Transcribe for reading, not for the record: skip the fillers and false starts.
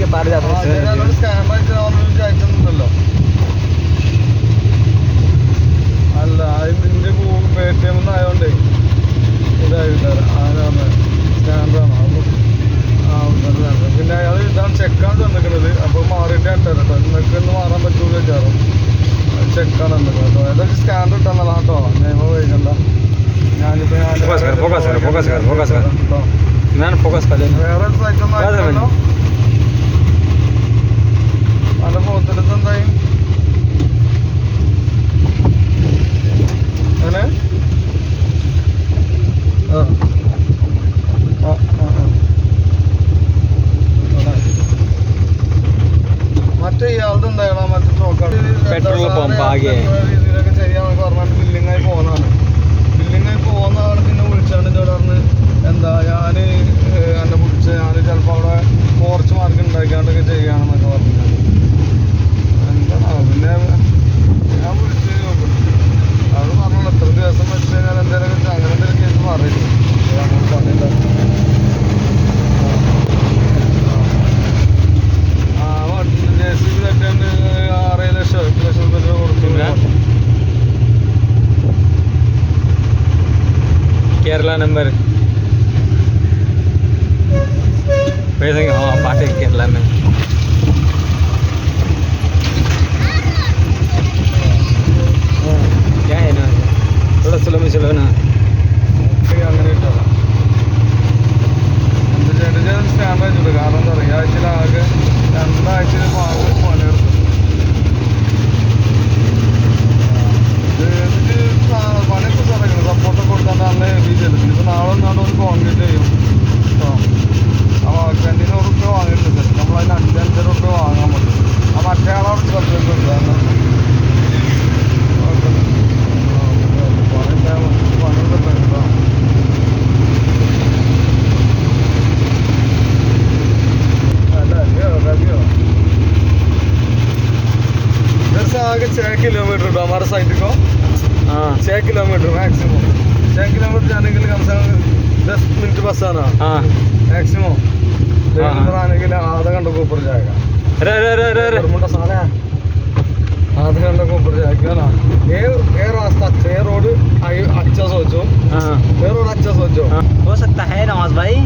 के पार जाते हैं അല്ല അതിൻ്റെ ഗൂഗിൾ പേ ടി എം ആയതുകൊണ്ടേ ഇതായിട്ട് സ്കാനറാണ് പിന്നെ അയാൾ ഇതാണ് ചെക്കാണ് തന്നിക്കുന്നത് അപ്പോൾ മാറിയിട്ട് കേട്ടോ നിങ്ങൾക്ക് ഒന്ന് മാറാൻ പറ്റൂല വിചാരം ചെക്കാണ് തന്നിക്കുന്നത് കേട്ടോ ഏതൊക്കെ സ്കാനർ ഇട്ടെന്നല്ല കേട്ടോ ഞാൻ വൈകണ്ട ഞാനിപ്പോൾ വേറെ സൈറ്റൊന്നും ആയിട്ടോ നല്ല പോത്തിട്ട് എന്തായി അങ്ങനെ മറ്റേ ഇയാളുടെ എന്തായാലും മറ്റേ ചോക്കാട് പെട്രോൾ പമ്പ് ആകെ രീതിയിലൊക്കെ ചെയ്യാന്നൊക്കെ പറഞ്ഞിട്ട് ബില്ലിങ്ങായി പോകുന്നതാണ് പിന്നെ വിളിച്ചാണ്ട് ചോടർന്ന് എന്താ ഞാൻ എന്നെ പിടിച്ച് ഞാൻ ചിലപ്പോൾ അവിടെ കുറച്ച് മാർക്ക് ഉണ്ടാക്കിയാണ്ടൊക്കെ ചെയ്യുകയാണെന്നൊക്കെ പറഞ്ഞാൽ എന്താണോ പിന്നെ ഞാൻ വിളിച്ച് അത് പറഞ്ഞോളൂ എത്ര ദിവസം വെച്ച് കഴിഞ്ഞാൽ എന്തെങ്കിലും അങ്ങനെ എന്തെങ്കിലും കേസ് പറയില്ല അങ്ങനെ പറഞ്ഞില്ല JCB തട്ടാണ്ട് 6 ലക്ഷം 8 ലക്ഷം രൂപ കൊടുത്തു केरला नंबर वैसे हाँ पाटे केरला में क्या है ना थोड़ा स्लो में चलो ना അങ്ങനെ ഇട്ടതാ എന്താ ചേട്ടൻ സ്റ്റാമ്പ് അയച്ചിട്ട് കാരണം എന്താ പറയുക ആഴ്ചയിലാകെ 2 ആഴ്ചയിൽ പണിയെടുത്തു പണിയൊക്കെ തുടങ്ങി സപ്പോർട്ടൊക്കെ കൊടുത്താണ്ട് നല്ല ഹെവി ചെല്ലും ഇപ്പോൾ നാളെ ഒന്നാണ്ട് ഒന്ന് കോൺക്രീറ്റ് ചെയ്യും കേട്ടോ ആ 200 റുപ്യ വാങ്ങിയിട്ടുണ്ട് നമ്മളതിന് 5-5 റുപ്യ വാങ്ങാൻ പറ്റും ആ മറ്റേ ആളവിടെ സബ്ജക്റ്റ് കാരണം പണിയൊക്കെ കേട്ടോ आगे 6 किलोमीटर तो हमारे साइड को 6 किलोमीटर मैक्सिमम 6 किलोमीटर जाने के लिए कम से कम 10 मिनट बस आना मैक्सिमम आने के लिए आधा घंटा के ऊपर जाएगा मोटा सारा आधा घंटा के ऊपर जाएगा ना ये रास्ता अच्छा ये रोड अच्छा सोचो ये रोड अच्छा सोचो हो सकता है नवाज भाई